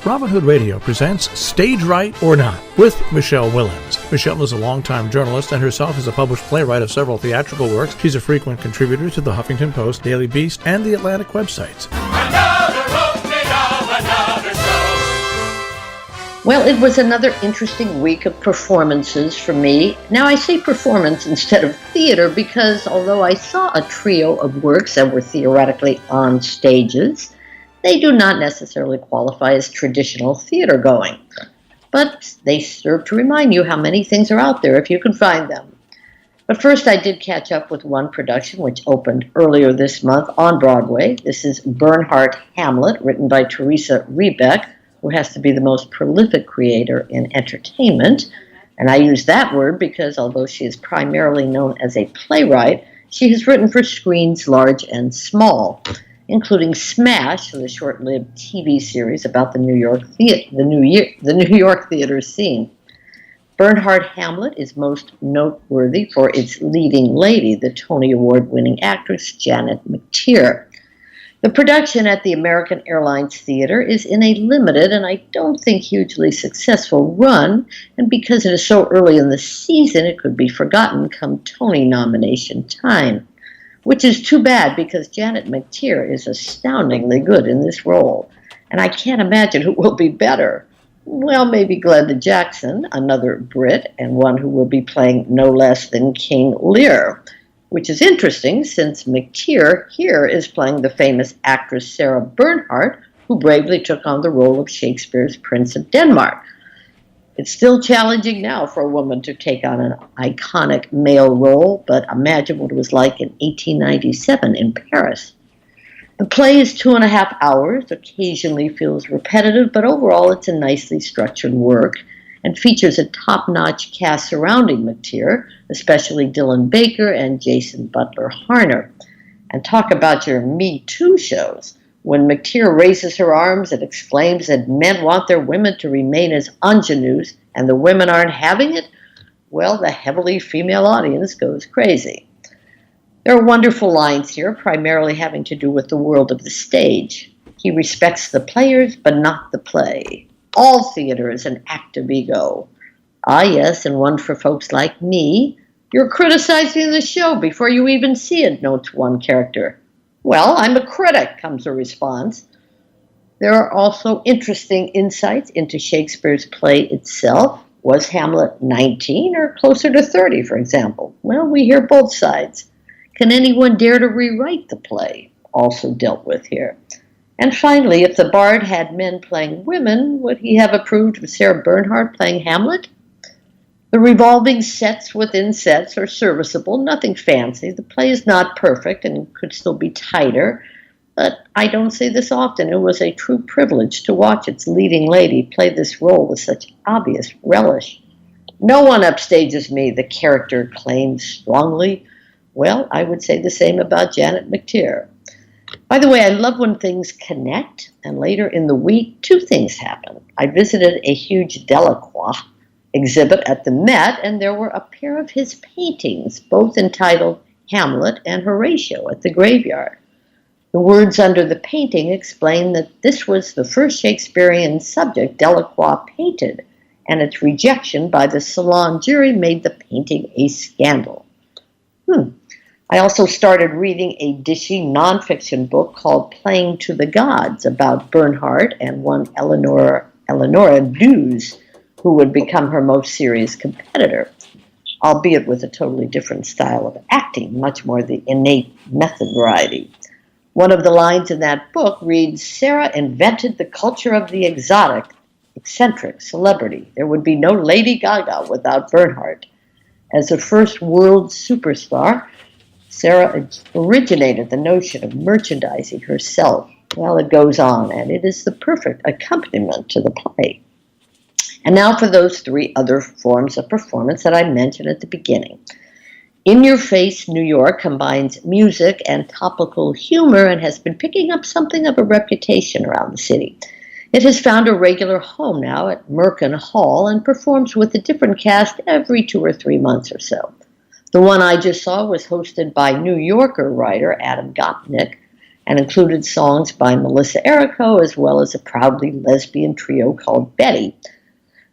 Robin Hood Radio presents Stage Right or Not with Michele Willens. Michele is a longtime journalist and herself is a published playwright of several theatrical works. She's a frequent contributor to the Huffington Post, Daily Beast, and the Atlantic websites. Well, it was another interesting week of performances for me. Now, I say performance instead of theater because although I saw a trio of works that were theoretically on stages, they do not necessarily qualify as traditional theater going. But they serve to remind you how many things are out there if you can find them. But first, I did catch up with one production which opened earlier this month on Broadway. This is Bernhardt Hamlet, written by Teresa Rebeck, who has to be the most prolific creator in entertainment. And I use that word because although she is primarily known as a playwright, she has written for screens large and small, including Smash, the short-lived TV series about the New York theater scene. Bernhardt Hamlet is most noteworthy for its leading lady, the Tony Award-winning actress Janet McTeer. The production at the American Airlines Theater is in a limited and I don't think hugely successful run, and because it is so early in the season, it could be forgotten come Tony nomination time, which is too bad because Janet McTeer is astoundingly good in this role, and I can't imagine who will be better. Well, maybe Glenda Jackson, another Brit, and one who will be playing no less than King Lear, which is interesting since McTeer here is playing the famous actress Sarah Bernhardt, who bravely took on the role of Shakespeare's Prince of Denmark. It's still challenging now for a woman to take on an iconic male role, but imagine what it was like in 1897 in Paris. The play is 2.5 hours, occasionally feels repetitive, but overall it's a nicely structured work and features a top-notch cast surrounding McTeer, especially Dylan Baker and Jason Butler Harner. And talk about your Me Too shows. When McTeer raises her arms and exclaims that men want their women to remain as ingenues and the women aren't having it, well, the heavily female audience goes crazy. There are wonderful lines here, primarily having to do with the world of the stage. He respects the players, but not the play. All theater is an act of ego. Ah, yes, and one for folks like me. You're criticizing the show before you even see it, notes one character. Well, I'm a critic, comes a response. There are also interesting insights into Shakespeare's play itself. Was Hamlet 19 or closer to 30, for example? Well, we hear both sides. Can anyone dare to rewrite the play? Also dealt with here. And finally, if the bard had men playing women, would he have approved of Sarah Bernhardt playing Hamlet? The revolving sets within sets are serviceable, nothing fancy. The play is not perfect and could still be tighter, but I don't say this often. It was a true privilege to watch its leading lady play this role with such obvious relish. No one upstages me, the character claims strongly. Well, I would say the same about Janet McTeer. By the way, I love when things connect, and later in the week, two things happened. I visited a huge Delacroix exhibit at the Met, and there were a pair of his paintings, both entitled Hamlet and Horatio, at the graveyard. The words under the painting explain that this was the first Shakespearean subject Delacroix painted, and its rejection by the Salon jury made the painting a scandal. I also started reading a dishy nonfiction book called Playing to the Gods about Bernhardt and one Eleonora Duse, who would become her most serious competitor, albeit with a totally different style of acting, much more the innate method variety. One of the lines in that book reads, Sarah invented the culture of the exotic, eccentric celebrity. There would be no Lady Gaga without Bernhardt. As the first world superstar, Sarah originated the notion of merchandising herself. Well, it goes on, and it is the perfect accompaniment to the play. And now for those three other forms of performance that I mentioned at the beginning. In Your Face, New York combines music and topical humor and has been picking up something of a reputation around the city. It has found a regular home now at Merkin Hall and performs with a different cast every 2 or 3 months or so. The one I just saw was hosted by New Yorker writer Adam Gopnik, and included songs by Melissa Errico as well as a proudly lesbian trio called Betty.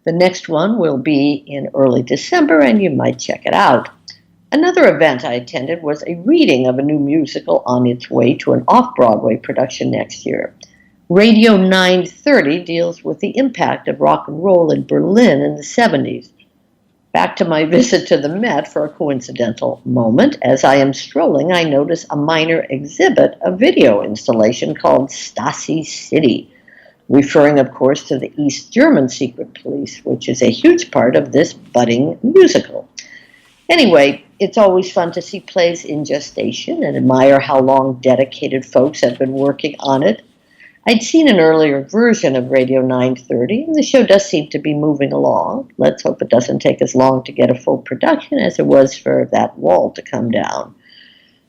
The next one will be in early December, and you might check it out. Another event I attended was a reading of a new musical on its way to an off-Broadway production next year. Radio 930 deals with the impact of rock and roll in Berlin in the 70s. Back to my visit to the Met for a coincidental moment. As I am strolling, I notice a minor exhibit, a video installation called Stasi City, referring, of course, to the East German secret police, which is a huge part of this budding musical. Anyway, it's always fun to see plays in gestation and admire how long dedicated folks have been working on it. I'd seen an earlier version of Radio 930, and the show does seem to be moving along. Let's hope it doesn't take as long to get a full production as it was for that wall to come down.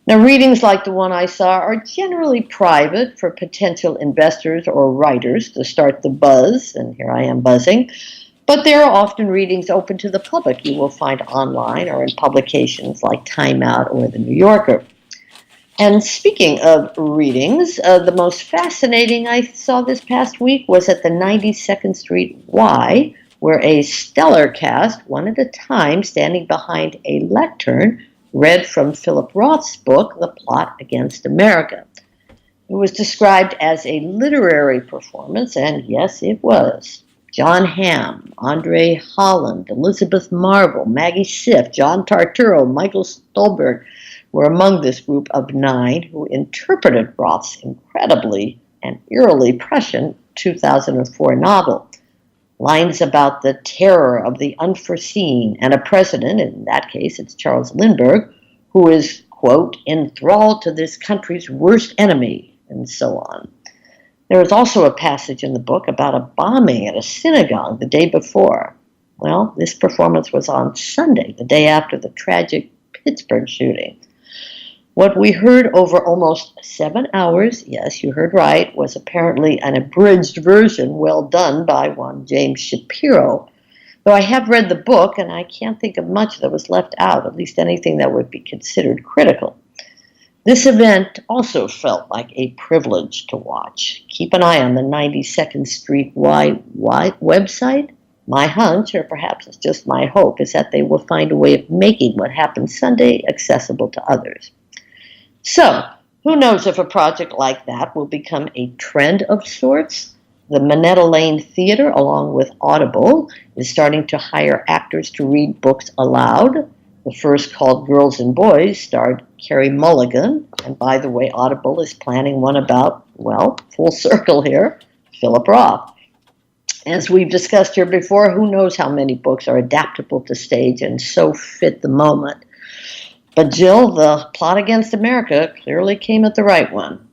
Now, readings like the one I saw are generally private for potential investors or writers to start the buzz, and here I am buzzing. But there are often readings open to the public you will find online or in publications like Time Out or The New Yorker. And speaking of readings, the most fascinating I saw this past week was at the 92nd Street Y, where a stellar cast, one at a time, standing behind a lectern, read from Philip Roth's book, The Plot Against America. It was described as a literary performance, and yes, it was. John Hamm, Andre Holland, Elizabeth Marvel, Maggie Siff, John Tarturo, Michael Stolberg were among this group of 9 who interpreted Roth's incredibly and eerily prescient 2004 novel. Lines about the terror of the unforeseen and a president, in that case it's Charles Lindbergh, who is, quote, enthralled to this country's worst enemy, and so on. There is also a passage in the book about a bombing at a synagogue the day before. Well, this performance was on Sunday, the day after the tragic Pittsburgh shooting. What we heard over almost 7 hours, yes, you heard right, was apparently an abridged version well done by one James Shapiro. Though I have read the book, and I can't think of much that was left out, at least anything that would be considered critical. This event also felt like a privilege to watch. Keep an eye on the 92nd Street Y website. My hunch, or perhaps it's just my hope, is that they will find a way of making what happened Sunday accessible to others. So, who knows if a project like that will become a trend of sorts? The Minetta Lane Theater, along with Audible, is starting to hire actors to read books aloud. The first, called Girls and Boys, starred Carey Mulligan. And by the way, Audible is planning one about, well, full circle here, Philip Roth. As we've discussed here before, who knows how many books are adaptable to stage and so fit the moment. But Jill, The Plot Against America clearly came at the right one.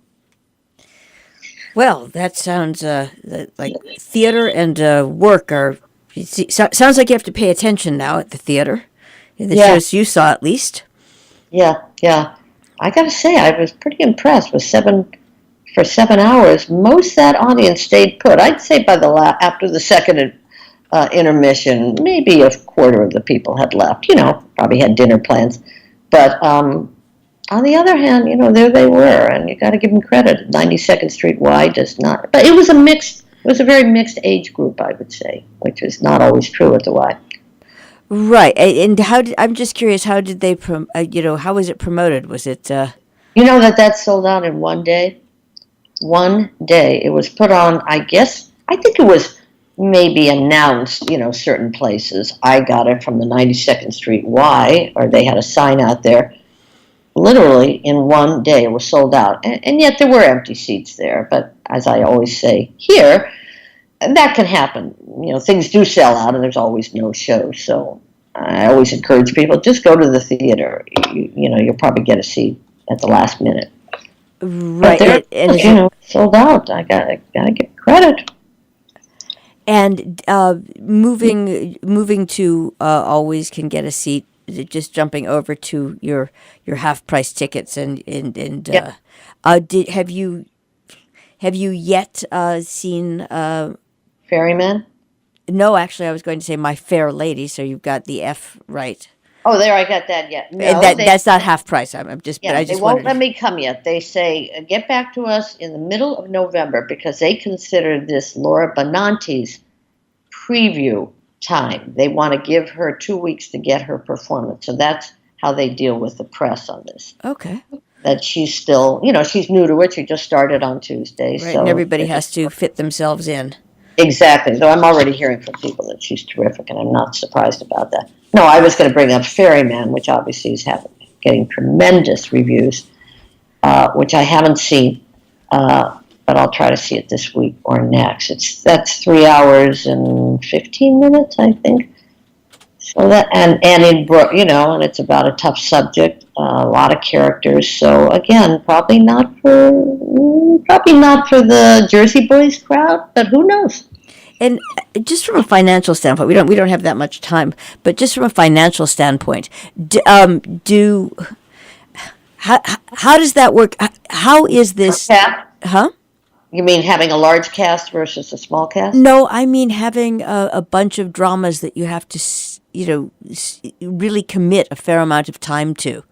Well, that sounds like theater and work are. Sounds like you have to pay attention now at the theater. The shows you saw, at least. Yeah. I got to say, I was pretty impressed with 7 hours. Most of that audience stayed put. I'd say by after the second intermission, maybe a quarter of the people had left. Probably had dinner plans. But on the other hand, there they were, and you got to give them credit. 92nd Street Y does not, but it was a very mixed age group, I would say, which is not always true at the Y. Right, and I'm just curious, how did they, how was it promoted? Was it? That sold out in one day. One day, it was put on. I think it was maybe announced, certain places. I got it from the 92nd Street Y, or they had a sign out there. Literally, in one day, it was sold out. And yet there were empty seats there. But as I always say here, that can happen. Things do sell out, and there's always no show. So I always encourage people, just go to the theater. You'll probably get a seat at the last minute. Right. But sold out. I gotta give credit. And moving to always can get a seat. Just jumping over to your half price tickets and Yep. Have you yet seen Ferryman? No, actually, I was going to say My Fair Lady. So you've got the F right. Oh, there, I got that yet. No, That's not half price. I'm just, yeah, but I just they won't wondered. let me come yet. They say, get back to us in the middle of November because they consider this Laura Benante's preview time. They want to give her 2 weeks to get her performance. So that's how they deal with the press on this. Okay. That she's still, she's new to it. She just started on Tuesday. Right, So and everybody has to fit themselves in. Exactly. So I'm already hearing from people that she's terrific, and I'm not surprised about that. No, I was going to bring up Ferryman, which obviously is getting tremendous reviews, which I haven't seen, but I'll try to see it this week or next. That's 3 hours and 15 minutes, I think. So that and and it's about a tough subject, a lot of characters. So again, probably not for the Jersey Boys crowd, but who knows? And just from a financial standpoint, we don't have that much time, but just from a financial standpoint, how does that work? How is this? Huh? You mean having a large cast versus a small cast? No, I mean having a bunch of dramas that you have to, really commit a fair amount of time to.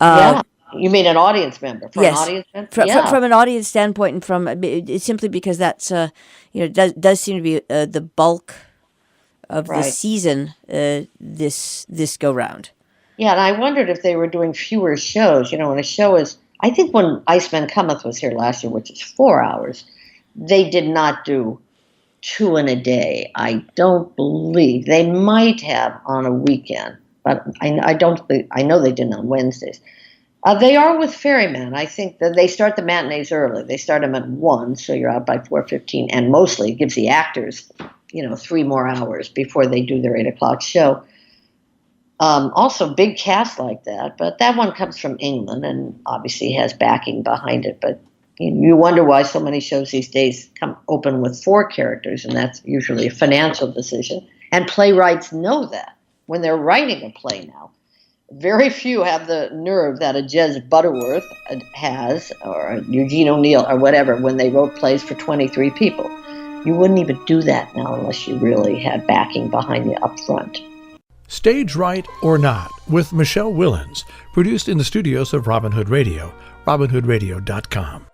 Yeah. You mean an audience member? Yes. An audience member? From an audience standpoint, and from it's simply because that's does seem to be the bulk of the season this go round. Yeah, and I wondered if they were doing fewer shows. When a show is, I think when Iceman Cometh was here last year, which is 4 hours, they did not do 2 in a day. I don't believe they might have on a weekend, but I don't. I know they didn't on Wednesdays. They are with Ferryman. I think that they start the matinees early. They start them at 1, so you're out by 4:15, and mostly it gives the actors, 3 more hours before they do their 8 o'clock show. Also, big cast like that, but that one comes from England and obviously has backing behind it. But you wonder why so many shows these days come open with 4 characters, and that's usually a financial decision. And playwrights know that when they're writing a play now. Very few have the nerve that a Jez Butterworth has, or a Eugene O'Neill, or whatever, when they wrote plays for 23 people. You wouldn't even do that now unless you really had backing behind you up front. Stage Right or Not with Michele Willens, produced in the studios of Robin Hood Radio, robinhoodradio.com.